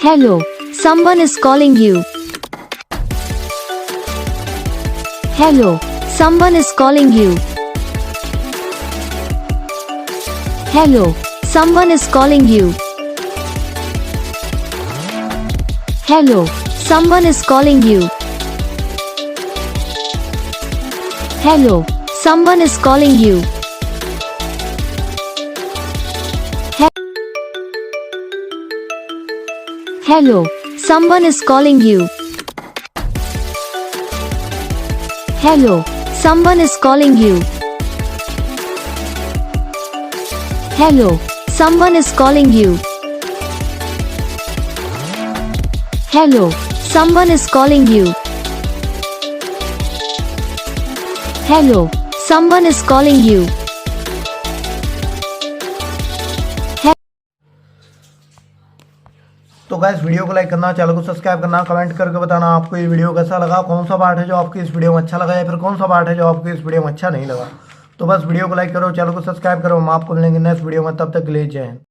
Hello, someone is calling you. Hello, someone is calling you. Hello, someone is calling you. Hello, someone is calling you. Hello, someone is calling you. Hello, someone is calling you. Hello, someone is calling you. Hello, someone is calling you. Hello, someone is calling you. Hello, someone is calling you. तो guys video को like करना, channel को subscribe करना, comment करके बताना आपको ये video कैसा लगा, कौन सा पार्ट है जो आपको इस वीडियो में अच्छा लगा या फिर कौन सा पार्ट है जो आपको इस वीडियो में अच्छा नहीं लगा। तो बस वीडियो को लाइक करो, चैनल को सब्सक्राइब करो, हम आपको मिलेंगे नेक्स्ट वीडियो में, तब तक के लिए जय हिंद।